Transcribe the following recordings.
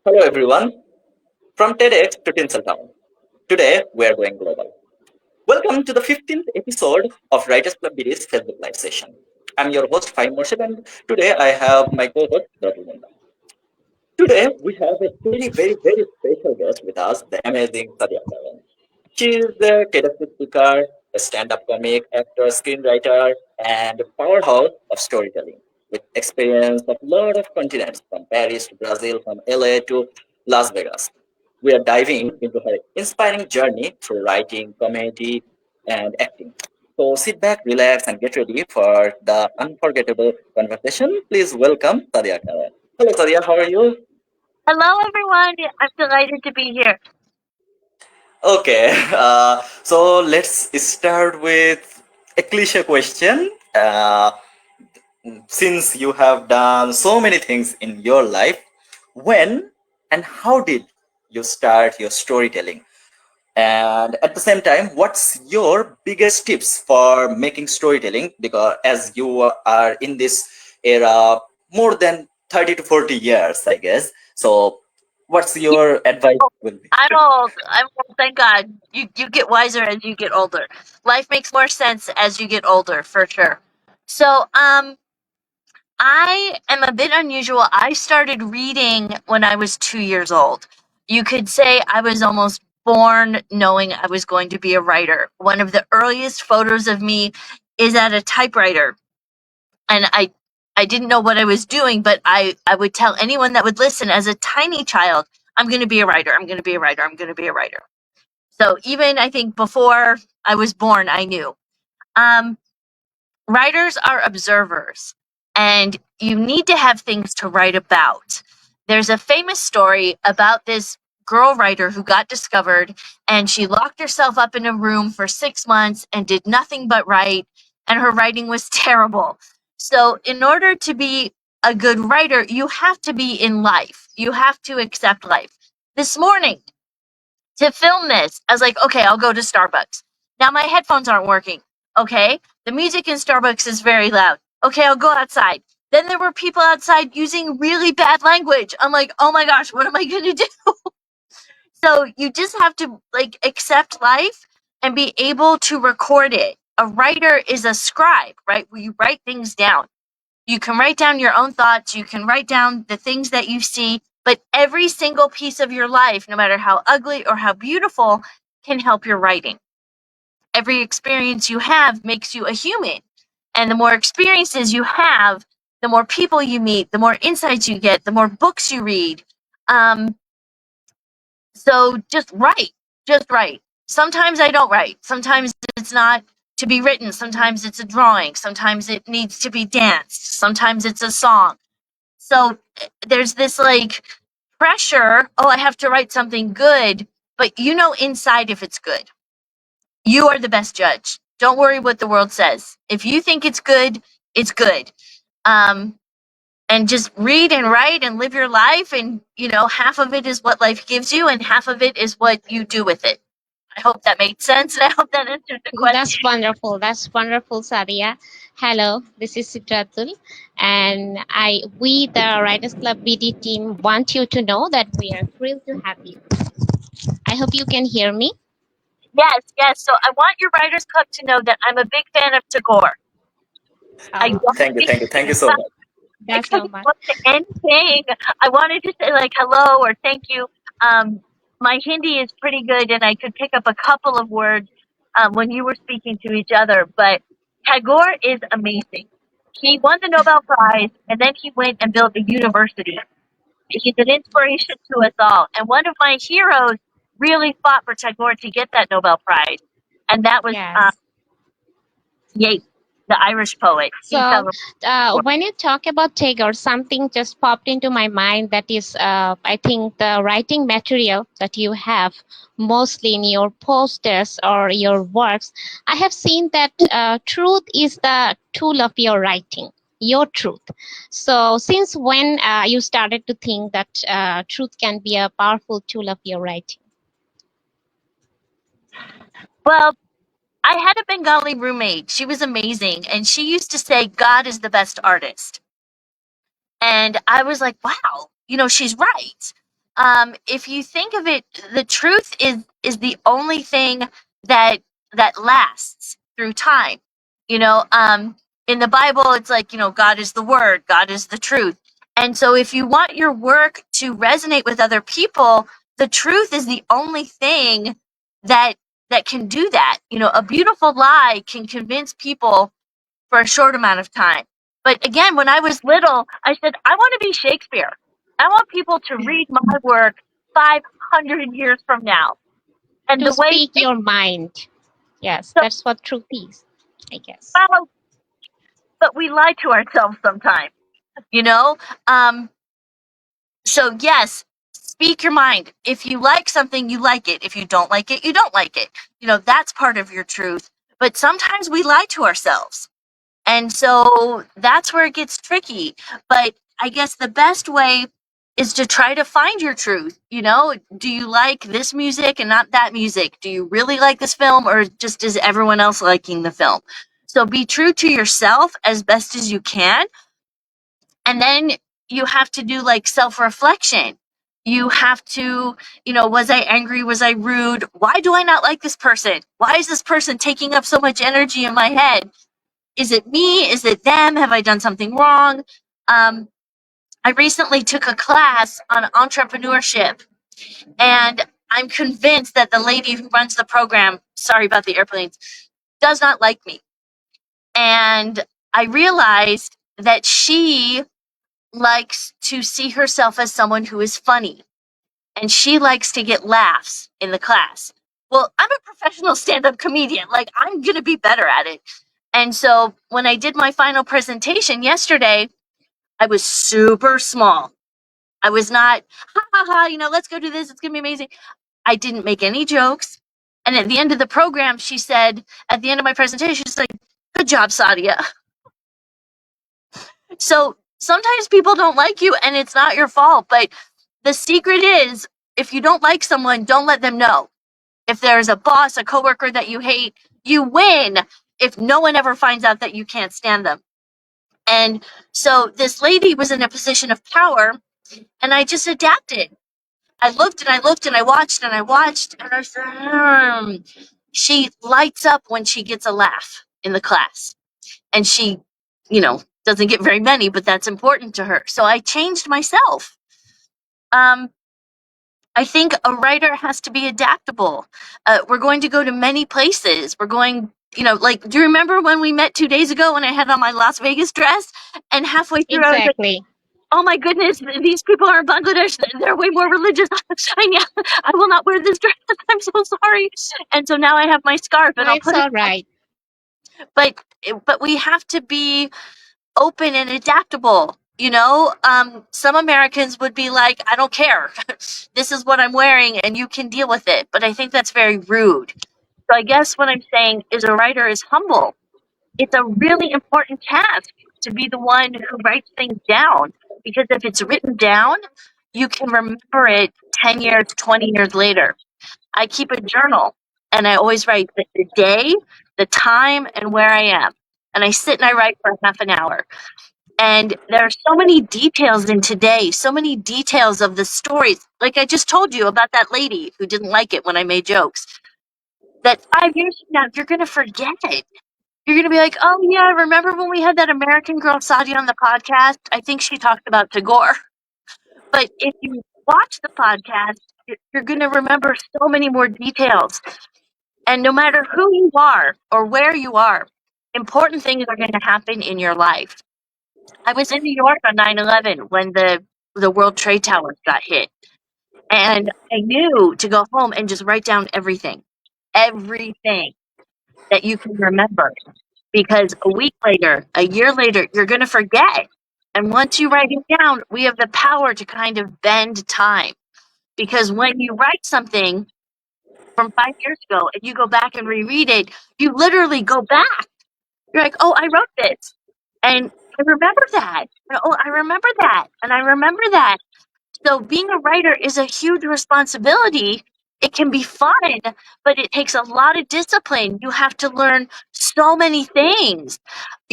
Hello everyone, from TEDx to Tinseltown. Today we are going global. Welcome to the 15th episode of Writers Club BD's Facebook Live session. I'm your host Fahim Morshid and today I have my co-host Dr. Munda. Today we have a very special guest with us, the amazing Sadia Carone. She is a TEDx speaker, a stand-up comic, actor, screenwriter, and a powerhouse of storytelling with experience of a lot of continents from Paris to Brazil, from LA to Las Vegas. We are diving into her inspiring journey through writing, comedy, and acting. So sit back, relax, and get ready for the unforgettable conversation. Please welcome Sadia Carone. Hello, Sadia. How are you? Hello, everyone. I'm delighted to be here. Okay, so let's start with a cliche question. Since you have done so many things in your life, when and how did you start your storytelling? And at the same time, what's your biggest tips for making storytelling? Because as you are in this era more than 30 to 40 years, I guess. So, what's Yeah, your advice will be? I'm old. I'm old. Thank God. You get wiser as you get older. Life makes more sense as you get older, for sure. So, I am a bit unusual. I started reading when I was 2 years old. You could say I was almost born knowing I was going to be a writer. One of the earliest photos of me is at a typewriter, and I didn't know what I was doing, but I would tell anyone that would listen as a tiny child, I'm going to be a writer. I'm going to be a writer. I'm going to be a writer. So even I think before I was born, I knew. Um, Writers are observers, and you need to have things to write about. There's a famous story about this girl writer who got discovered, and she locked herself up in a room for 6 months and did nothing but write, and her writing was terrible. So, in order to be a good writer, you have to be in life, you have to accept life. This morning, to film this, I was like, okay, I'll go to Starbucks. Now my headphones aren't working. Okay. The music in Starbucks is very loud. Okay, I'll go outside. Then there were people outside using really bad language. I'm like, oh my gosh, what am I going to do? So you just have to like accept life and be able to record it. A writer is a scribe, right? Where you write things down. You can write down your own thoughts, you can write down the things that you see, but every single piece of your life, no matter how ugly or how beautiful, can help your writing. Every experience you have makes you a human. And the more experiences you have, the more people you meet, the more insights you get, the more books you read. Um, so just write, just write. Sometimes I don't write. Sometimes it's not to be written. Sometimes it's a drawing. Sometimes it needs to be danced. Sometimes it's a song. So there's this like pressure. Oh, I have to write something good, but you know inside if it's good. You are the best judge. Don't worry what the world says. If you think it's good, it's good. Um, and just read and write and live your life, and half of it is what life gives you and half of it is what you do with it. I hope that made sense, and I hope that answered the That's question. wonderful. That's wonderful, Sadia. Hello, this is Sitratul, and we, the Writers Club BD team, want you to know that we are thrilled to have you. I hope you can hear me. Yes. So I want your writers club to know that I'm a big fan of Tagore. I Oh, don't Thank you, think thank you, thank you that's so much. I that's so couldn't much. want to anything. I wanted to say like hello or thank you. My Hindi is pretty good, and I could pick up a couple of words when you were speaking to each other. But Tagore is amazing. He won the Nobel Prize, and then he went and built a university. He's an inspiration to us all. And one of my heroes really fought for Tagore to get that Nobel Prize, and that was Yes. Yeats, the Irish poet. He So, fell. when you talk about Tagore, something just popped into my mind that is, I think, the writing material that you have mostly in your posters or your works. I have seen that truth is the tool of your writing, your truth. So, since when you started to think that truth can be a powerful tool of your writing? Well, I had a Bengali roommate. She was amazing. And she used to say, God is the best artist. And I was like, wow, she's right. if you think of it, the truth is the only thing that lasts through time. You know, in the Bible, it's like, you know, God is the Word, God is the truth. And so, if you want your work to resonate with other people, the truth is the only thing that can do that. You know, a beautiful lie can convince people for a short amount of time. But again, when I was little, I said, I want to be Shakespeare. I want people to read my work 500 years from now. And To the way, speak your mind. Yes, so, that's what truth is, I guess. well, but we lie to ourselves sometimes, you know? So, yes, speak your mind. If you like something, you like it. If you don't like it, you don't like it. You know, that's part of your truth. But sometimes we lie to ourselves. And so that's where it gets tricky. But I guess the best way is to try to find your truth. You know, do you like this music and not that music? Do you really like this film, or just is everyone else liking the film? So be true to yourself as best as you can. And then you have to do like self reflection. You have to, you know, was I angry? Was I rude? Why do I not like this person? Why is this person taking up so much energy in my head? Is it me? Is it them? Have I done something wrong? I recently took a class on entrepreneurship, and I'm convinced that the lady who runs the program, sorry about the airplanes, does not like me. And I realized that she likes to see herself as someone who is funny, and she likes to get laughs in the class. Well, I'm a professional stand-up comedian. Like, I'm going to be better at it. And so when I did my final presentation yesterday, I was super small. I was not, ha ha ha, you know, let's go do this. It's going to be amazing. I didn't make any jokes. And at the end of the program, she said, at the end of my presentation, she's like, good job, Sadia. So sometimes people don't like you and it's not your fault. But the secret is, if you don't like someone, don't let them know. If there's a boss, a coworker that you hate, you win if no one ever finds out that you can't stand them. And so this lady was in a position of power, and I just adapted. I looked and I looked and I watched and I watched, and I said, she lights up when she gets a laugh in the class. And she, you know, doesn't get very many, but that's important to her. So I changed myself. Um, I think a writer has to be adaptable. We're going to go to many places. We're going, you know, like, do you remember when we met 2 days ago when I had on my Las Vegas dress? And halfway through, I was like, Exactly. oh my goodness, these people are in Bangladesh. They're way more religious. I will not wear this dress. I'm so sorry. And so now I have my scarf No, and I'll it's put it all on. right. But we have to be open and adaptable. You know, some Americans would be like, I don't care. This is what I'm wearing and you can deal with it. But I think that's very rude. So I guess what I'm saying is a writer is humble. It's a really important task to be the one who writes things down, because if it's written down, you can remember it 10 years, 20 years later. I keep a journal, and I always write the day, the time, and where I am. And I sit and I write for half an hour. And there are so many details in today, so many details of the stories. Like I just told you about that lady who didn't like it when I made jokes. That 5 years from now, you're going to forget it. You're gonna be like, "Oh, yeah, remember when we had that American girl Sadia on the podcast? I think she talked about Tagore." But if you watch the podcast, you're gonna remember so many more details. And no matter who you are or where you are, important things are gonna happen in your life. I was in New York on 9/11 when the World Trade Towers got hit, and I knew to go home and just write down everything that you can remember. Because a week later, a year later, you're going to forget. And once you write it down, we have the power to kind of bend time. Because when you write something from 5 years ago and you go back and reread it, you literally go back. You're like, oh, I wrote this. And I remember that. Oh, I remember that. And I remember that. So being a writer is a huge responsibility. It can be fun, but it takes a lot of discipline. You have to learn so many things.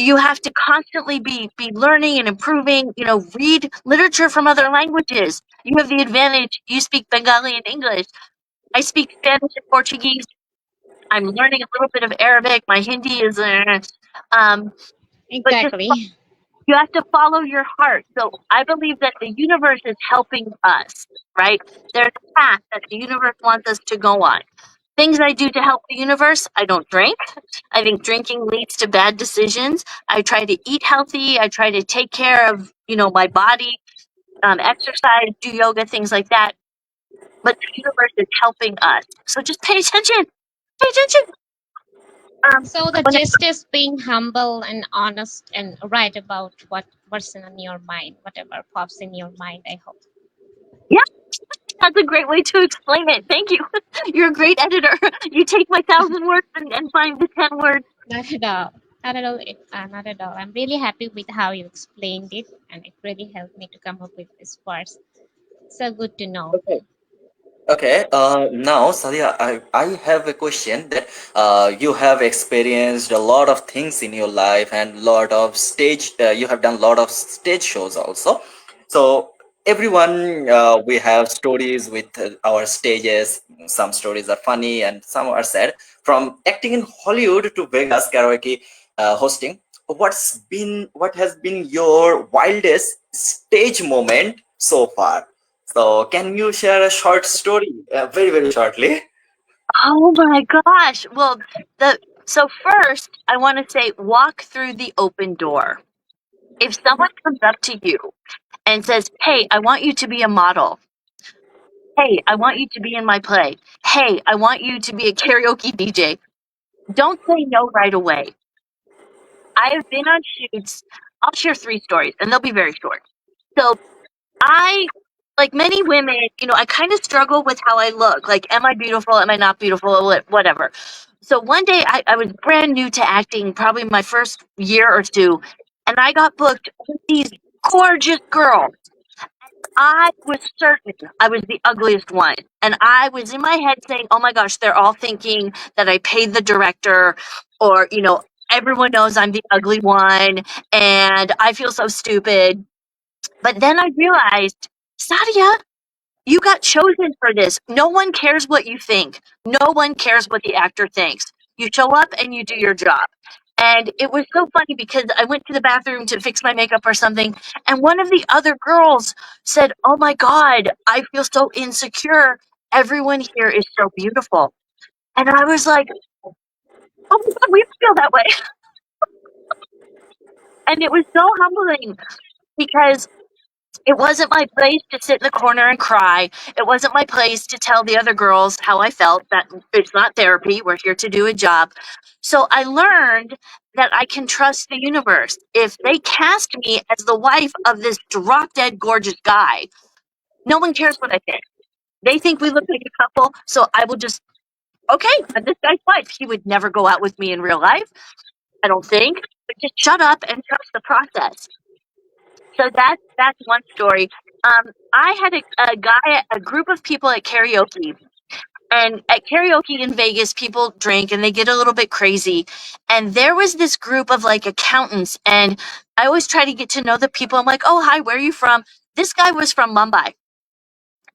You have to constantly be learning and improving, read literature from other languages. You have the advantage, you speak Bengali and English. I speak Spanish and Portuguese. I'm learning a little bit of Arabic. My Hindi is, um, but just Exactly. you have to follow your heart. So I believe that the universe is helping us, right? There's a path that the universe wants us to go on. Things I do to help the universe: I don't drink. I think drinking leads to bad decisions. I try to eat healthy. I try to take care of, my body, exercise, do yoga, things like that. But the universe is helping us. So just pay attention. Pay attention. So the When gist is being humble and honest and write about what's in your mind, whatever pops in your mind, I hope. yeah, that's a great way to explain it. Thank you. You're a great editor. You take my 1,000 words and find the 10 words. Not at all. Not at all. Not at all. I'm really happy with how you explained it, and it really helped me to come up with this parts. So good to know. Okay. Okay, now Sadia, I have a question that you have experienced a lot of things in your life and lot of you have done a lot of stage shows also. So everyone, we have stories with our stages. Some stories are funny and some are sad. From acting in Hollywood to Vegas karaoke hosting, what has been your wildest stage moment so far? So, can you share a short story, very, very shortly? Oh my gosh. Well, so first I want to say walk through the open door. If someone comes up to you and says, "Hey, I want you to be a model. Hey, I want you to be in my play. Hey, I want you to be a karaoke DJ." Don't say no right away. I have been on shoots. I'll share 3 stories and they'll be very short. So I, like many women, I kind of struggle with how I look. Like, am I beautiful? Am I not beautiful? Whatever. So one day I was brand new to acting, probably my first year or two, and I got booked with these gorgeous girls. I was certain I was the ugliest one. And I was in my head saying, oh my gosh, they're all thinking that I paid the director, or, everyone knows I'm the ugly one and I feel so stupid. But then I realized, Sadia, you got chosen for this. No one cares what you think. No one cares what the actor thinks. You show up and you do your job. And it was so funny because I went to the bathroom to fix my makeup or something, and one of the other girls said, "Oh my God, I feel so insecure. Everyone here is so beautiful." And I was like, "Oh my God, we feel that way." And it was so humbling because it wasn't my place to sit in the corner and cry. It wasn't my place to tell the other girls how I felt. That it's not therapy. We're here to do a job. So I learned that I can trust the universe. If they cast me as the wife of this drop dead gorgeous guy, no one cares what I think. They think we look like a couple, so I will just, okay, I'm this guy's wife. He would never go out with me in real life, I don't think. But just shut up and trust the process. So that's one story. I had a group of people at karaoke, and at karaoke in Vegas, people drink and they get a little bit crazy. And there was this group of like accountants, and I always try to get to know the people. I'm like, oh hi, where are you from? This guy was from Mumbai,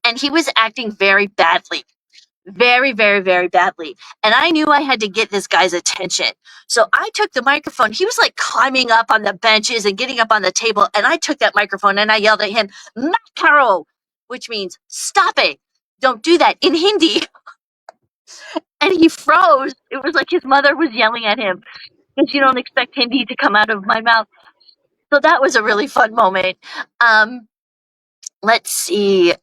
and he was acting very badly. Very, very, very badly. And I knew I had to get this guy's attention. So I took the microphone. He was like climbing up on the benches and getting up on the table. And I took that microphone and I yelled at him, Makaro, which means stop it. Don't do that in Hindi. And he froze. It was like his mother was yelling at him because you don't expect Hindi to come out of my mouth. So that was a really fun moment. Um, let's see.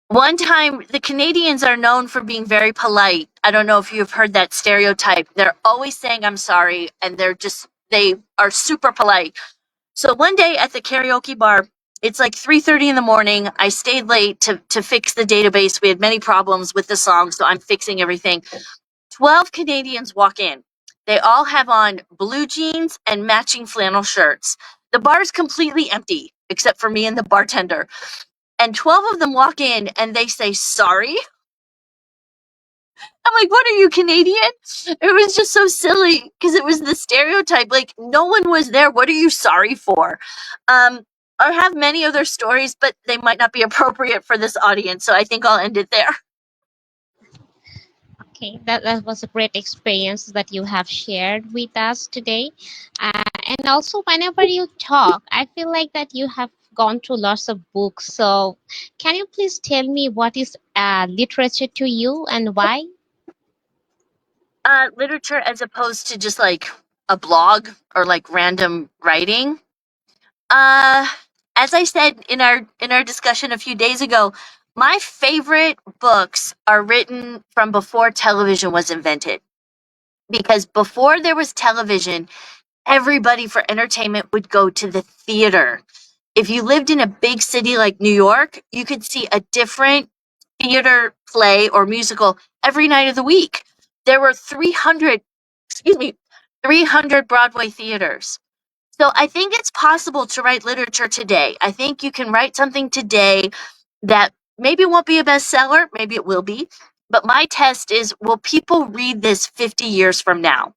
One time, the Canadians are known for being very polite. I don't know if you've heard that stereotype. They're always saying, I'm sorry, and they are super polite. So one day at the karaoke bar, it's like 3:30 in the morning. I stayed late to fix the database. We had many problems with the song, so I'm fixing everything. 12 Canadians walk in. They all have on blue jeans and matching flannel shirts. The bar is completely empty, except for me and the bartender. And 12 of them walk in and they say, sorry. I'm like, what are you, Canadian? It was just so silly because it was the stereotype. Like, no one was there. What are you sorry for? I have many other stories, but they might not be appropriate for this audience. So I think I'll end it there. Okay, that was a great experience that you have shared with us today. And also, whenever you talk, I feel like that you have gone through lots of books. So, can you please tell me what is literature to you and why? Literature as opposed to just like a blog or like random writing. Uh, as I said in our discussion a few days ago, my favorite books are written from before television was invented. Because before there was television, everybody for entertainment would go to the theater. If you lived in a big city like New York, you could see a different theater play or musical every night of the week. There were 300, excuse me, 300 Broadway theaters. So I think it's possible to write literature today. I think you can write something today that maybe won't be a bestseller, maybe it will be. But my test is, will people read this 50 years from now?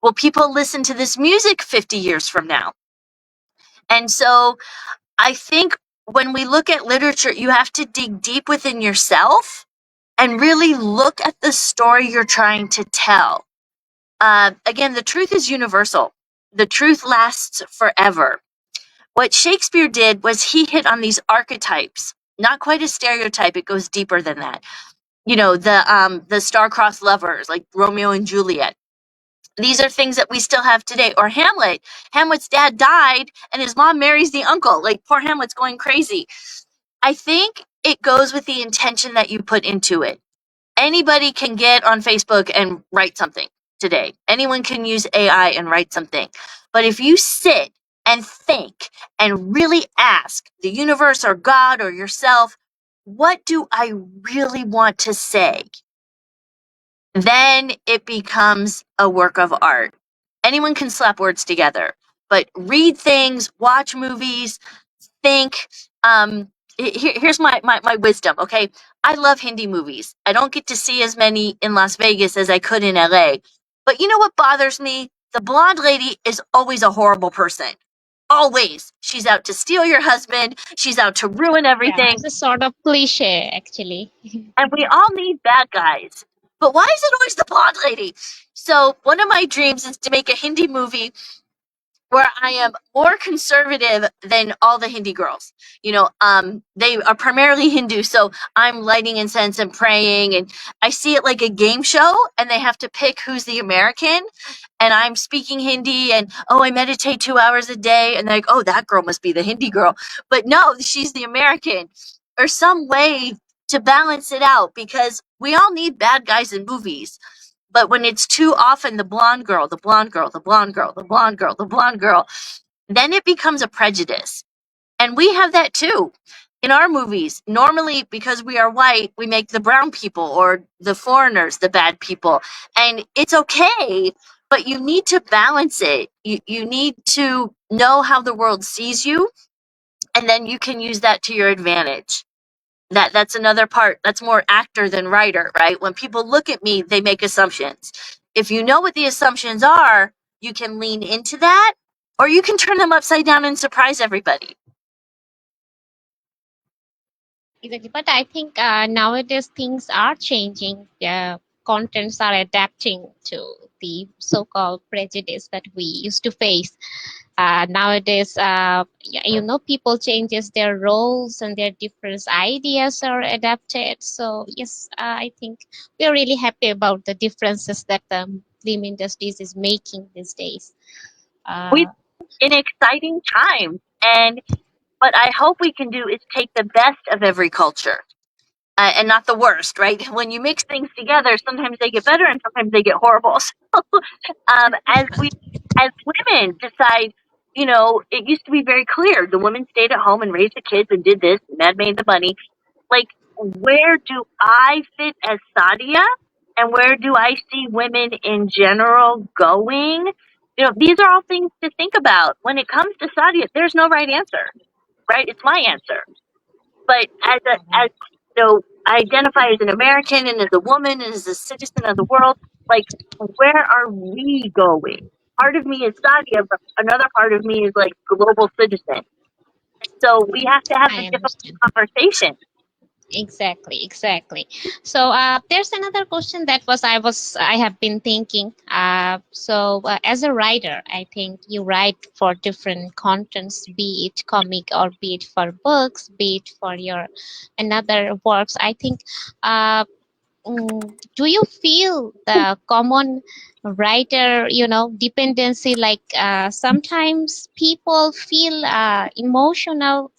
Will people listen to this music 50 years from now? And so I think when we look at literature, you have to dig deep within yourself and really look at the story you're trying to tell. Again, the truth is universal. The truth lasts forever. What Shakespeare did was he hit on these archetypes, not quite a stereotype. It goes deeper than that. You know, the star-crossed lovers, like Romeo and Juliet. These are things that we still have today. Or Hamlet. Hamlet's dad died, and his mom marries the uncle. Like, poor Hamlet's going crazy. I think it goes with the intention that you put into it. Anybody can get on Facebook and write something today. Anyone can use AI and write something. But if you sit and think and really ask the universe or God or yourself, what do I really want to say? Then it becomes a work of art. Anyone can slap words together, but read things, watch movies, think. Here's my wisdom, okay? I love Hindi movies. I don't get to see as many in Las Vegas as I could in LA. But you know what bothers me? The blonde lady is always a horrible person. Always. She's out to steal your husband. She's out to ruin Yeah, everything. it's a sort of cliche, actually. And we all need bad guys. But why is it always the blonde lady? So one of my dreams is to make a Hindi movie where I am more conservative than all the Hindi girls. You know, they are primarily Hindu, so I'm lighting incense and praying, and I see it like a game show, and they have to pick who's the American, and I'm speaking Hindi, and oh, I meditate 2 hours a day, and they're like, oh, that girl must be the Hindi girl, but no, she's the American, or some way to balance it out, because we all need bad guys in movies. But when it's too often the blonde girl, the blonde girl, the blonde girl, the blonde girl, the blonde girl, then it becomes a prejudice. And we have that too in our movies. Normally, because we are white, we make the brown people or the foreigners the bad people. And it's okay, but you need to balance it. You need to know how the world sees you, and then you can use that to your advantage. That's another part. That's more actor than writer, right? When people look at me, they make assumptions. If you know what the assumptions are, you can lean into that, or you can turn them upside down and surprise everybody. Exactly. But I think nowadays things are changing. Contents are adapting to the so-called prejudice that we used to face. Nowadays, you know, people changes their roles and their different ideas are adapted. So yes, I think we're really happy about the differences that the film industries is making these days. We Uh, in exciting times, and what I hope we can do is take the best of every culture. And not the worst, right? When you mix things together, sometimes they get better and sometimes they get horrible. As we, as women, decide, you know, it used to be very clear: the women stayed at home and raised the kids and did this, and that made the money. Like, where do I fit as Sadia, and where do I see women in general going? You know, these are all things to think about. When it comes to Sadia, there's no right answer, right? It's my answer. But as a, as you know, I identify as an American and as a woman and as a citizen of the world. Like, where are we going? Part of me is Sadia, but another part of me is like global citizen. So we have to have the I difficult understand. conversation. Exactly, exactly. So there's another question that I have been thinking. As a writer, I think you write for different contents, be it comic or be it for books, be it for your another works. I think uh, do you feel the common writer, dependency, like sometimes people feel emotional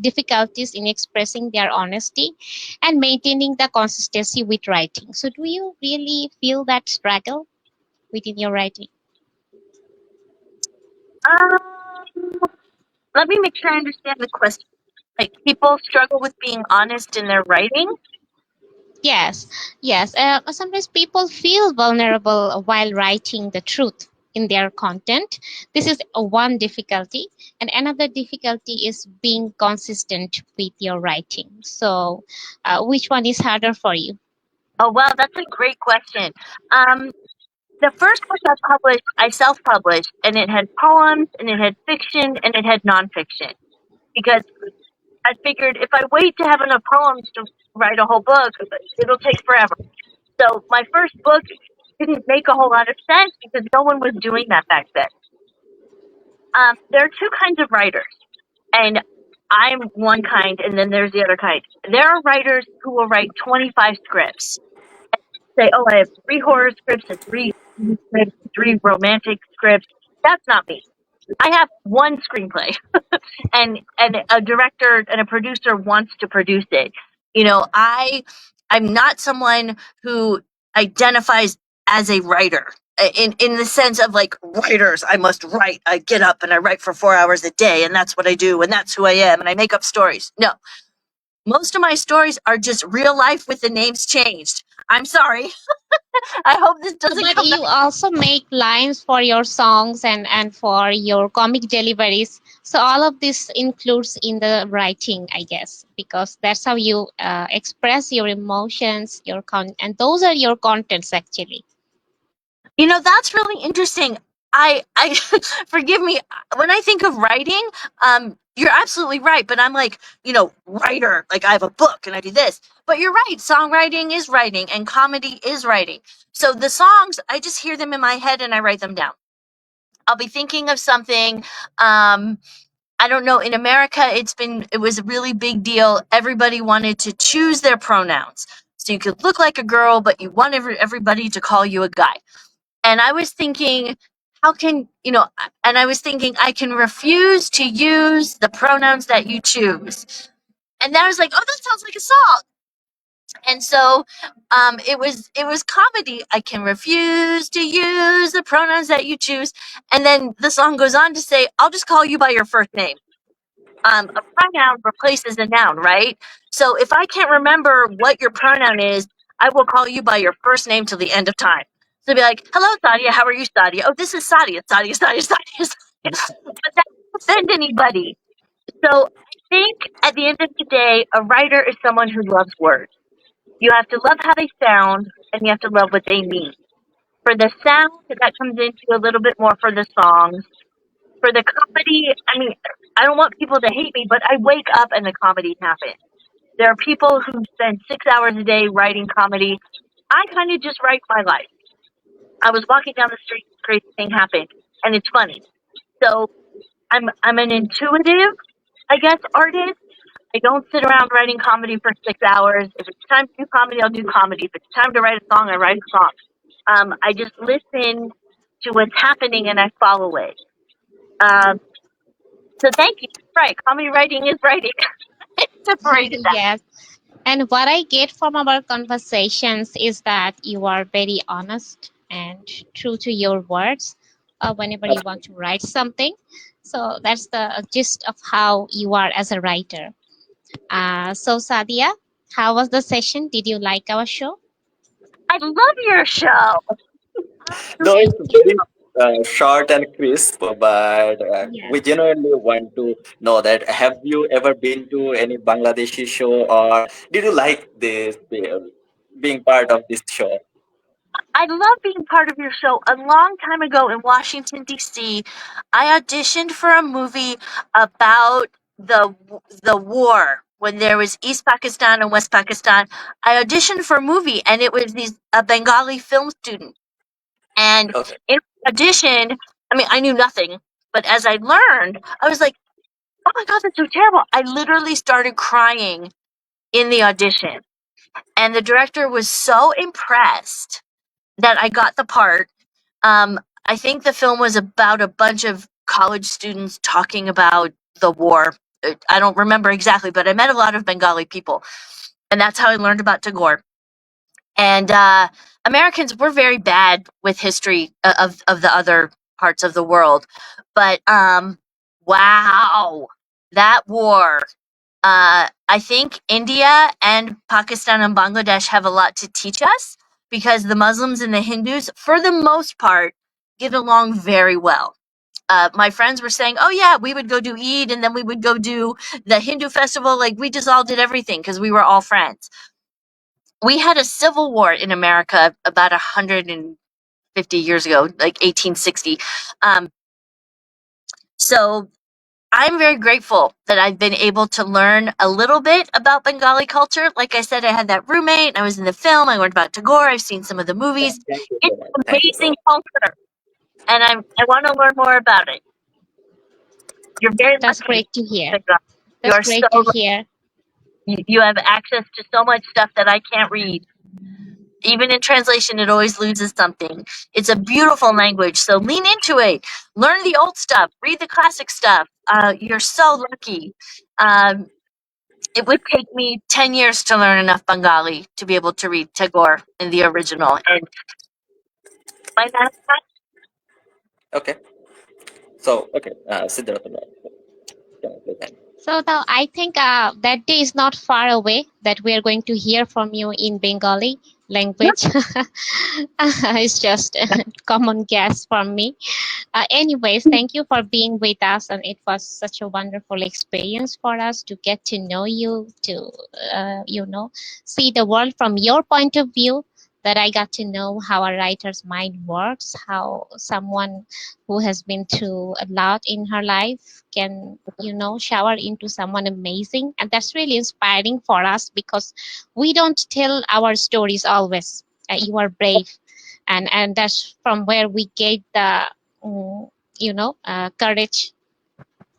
difficulties in expressing their honesty and maintaining the consistency with writing? So do you really feel that struggle within your writing? Um, Let me make sure I understand the question. Like, people struggle with being honest in their writing. Yes, yes. Sometimes people feel vulnerable while writing the truth in their content. This is one difficulty. And another difficulty is being consistent with your writing. So, which one is harder for you? Oh, well, that's a great question. Um, the first book I published, I self-published, and it had poems, and it had fiction, and it had nonfiction. Because I figured if I wait to have enough poems to write a whole book, it'll take forever. So my first book didn't make a whole lot of sense because no one was doing that back then. There are two kinds of writers, and I'm one kind, and then there's the other kind. There are writers who will write 25 scripts. Say, oh, I have three horror scripts and three scripts, three romantic scripts. That's not me. I have one screenplay, and a director and a producer wants to produce it. I'm not someone who identifies as a writer in the sense of like writers. I must write. I get up and I write for 4 hours a day, and that's what I do, and that's who I am, and I make up stories. No, most of my stories are just real life with the names changed. I'm sorry. I hope this So, doesn't but come back. you also make lines for your songs and for your comic deliveries. So all of this includes in the writing, I guess, because that's how you express your emotions, and those are your contents actually. That's really interesting. I forgive me when I think of writing. You're absolutely right, but I'm like, writer. Like I have a book and I do this. But you're right. Songwriting is writing, and comedy is writing. So the songs, I just hear them in my head and I write them down. I'll be thinking of something. Um, I don't know. In America, it was a really big deal. Everybody wanted to choose their pronouns, so you could look like a girl, but you want everybody to call you a guy. And I was thinking, how can, and I was thinking, I can refuse to use the pronouns that you choose. And then I was like, oh, that sounds like a song. And so it was comedy. I can refuse to use the pronouns that you choose. And then the song goes on to say, I'll just call you by your first name. A pronoun replaces a noun, right? So if I can't remember what your pronoun is, I will call you by your first name till the end of time. So be like, hello, Sadia. How are you, Sadia? Oh, this is Sadia. Sadia, Sadia, Sadia. Sadia. But that doesn't offend anybody. So I think at the end of the day, a writer is someone who loves words. You have to love how they sound, and you have to love what they mean. For the sound, that comes into a little bit more for the songs. For the comedy, I mean, I don't want people to hate me, but I wake up and the comedy happens. There are people who spend 6 hours a day writing comedy. I kind of just write my life. I was walking down the street, this crazy thing happened, and it's funny. So I'm an intuitive, I guess, artist. I don't sit around writing comedy for 6 hours. If it's time to do comedy, I'll do comedy. If it's time to write a song, I write a song. I just listen to what's happening and I follow it. Um, so thank you. Right, comedy writing is writing. Separated that. Yes. And what I get from our conversations is that you are very honest and true to your words whenever you want to write something. So that's the gist of how you are as a writer. So, Sadia, how was the session? Did you like our show? I love your show. No, Absolutely. short and crisp, but we Yes. genuinely want to know that have you ever been to any Bangladeshi show, or did you like this being part of this show? I love being part of your show. A long time ago in Washington D.C., I auditioned for a movie about the war when there was East Pakistan and West Pakistan. I auditioned for a movie, and it was these a Bengali film student. And Okay. in audition, I mean, I knew nothing, but as I learned, I was like, "Oh my god, that's so terrible!" I literally started crying in the audition, and the director was so impressed that I got the part. I think the film was about a bunch of college students talking about the war. I don't remember exactly, but I met a lot of Bengali people, and that's how I learned about Tagore. And Americans were very bad with history of the other parts of the world, but wow, that war. I think India and Pakistan and Bangladesh have a lot to teach us because the Muslims and the Hindus, for the most part, get along very well. My friends were saying, "Oh yeah, we would go do Eid, and then we would go do the Hindu festival. Like we just all did everything because we were all friends." We had a civil war in America about 150 years ago, like 1860. Um, so I'm very grateful that I've been able to learn a little bit about Bengali culture. Like I said, I had that roommate. I was in the film. I learned about Tagore. I've seen some of the movies. Thank you so It's much. Thank you so amazing much. culture, and I want to learn more about it. You're very That's lucky, great to hear. Tegra. That's You're so great to lucky. hear. You have access to so much stuff that I can't read. Even in translation, it always loses something. It's a beautiful language, so lean into it. Learn the old stuff. Read the classic stuff. You're so lucky. Um, it would take me 10 years to learn enough Bengali to be able to read Tagore in the original. And by that time, Okay. So, okay, Siddhartha, can I say So now I think that day is not far away that we are going to hear from you in Bengali language. It's just a common guess from me. Anyways, thank you for being with us, and it was such a wonderful experience for us to get to know you, to see the world from your point of view. That I got to know how a writer's mind works, how someone who has been through a lot in her life can, shower into someone amazing, and that's really inspiring for us because we don't tell our stories always. You are brave, and that's from where we get the courage.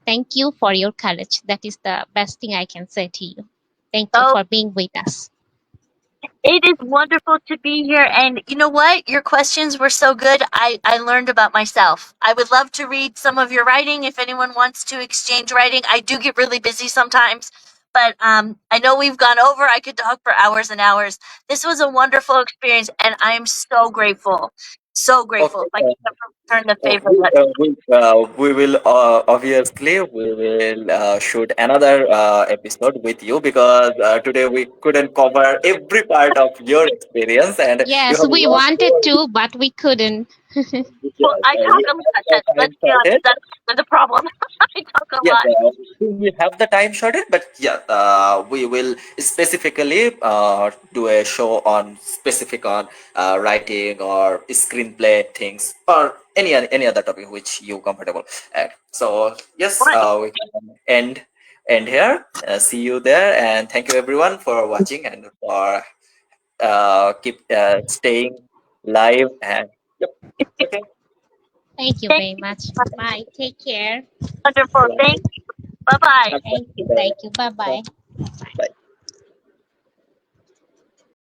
Thank you for your courage. That is the best thing I can say to you. Thank you oh, for being with us. it is wonderful to be here. And you know what? Your questions were so good. I learned about myself. I would love to read some of your writing if anyone wants to exchange writing. I do get really busy sometimes, but I know we've gone over. I could talk for hours and hours. This was a wonderful experience, and I am so grateful. So grateful. okay. If I could ever return the Uh, favor, we, let uh, we, we will obviously we will shoot another episode with you because today we couldn't cover every part of your experience, and you Yes, have a we lot wanted more. to, but we couldn't. well, Yes, I talk we a have lot. the Let's time be honest. shorted. That's the problem. I talk a Yes, lot. we have the time shorted, but yeah, we will specifically do a show on specific on writing or screenplay things or any other topic which you comfortable at. So yes, What? we can end here. See you there, and thank you everyone for watching and for keep staying live and yep. Okay. Thank you Thank very you. much. Bye. Take care. Wonderful. Thank you. Bye bye. Thank you. Bye. Thank you. Bye bye.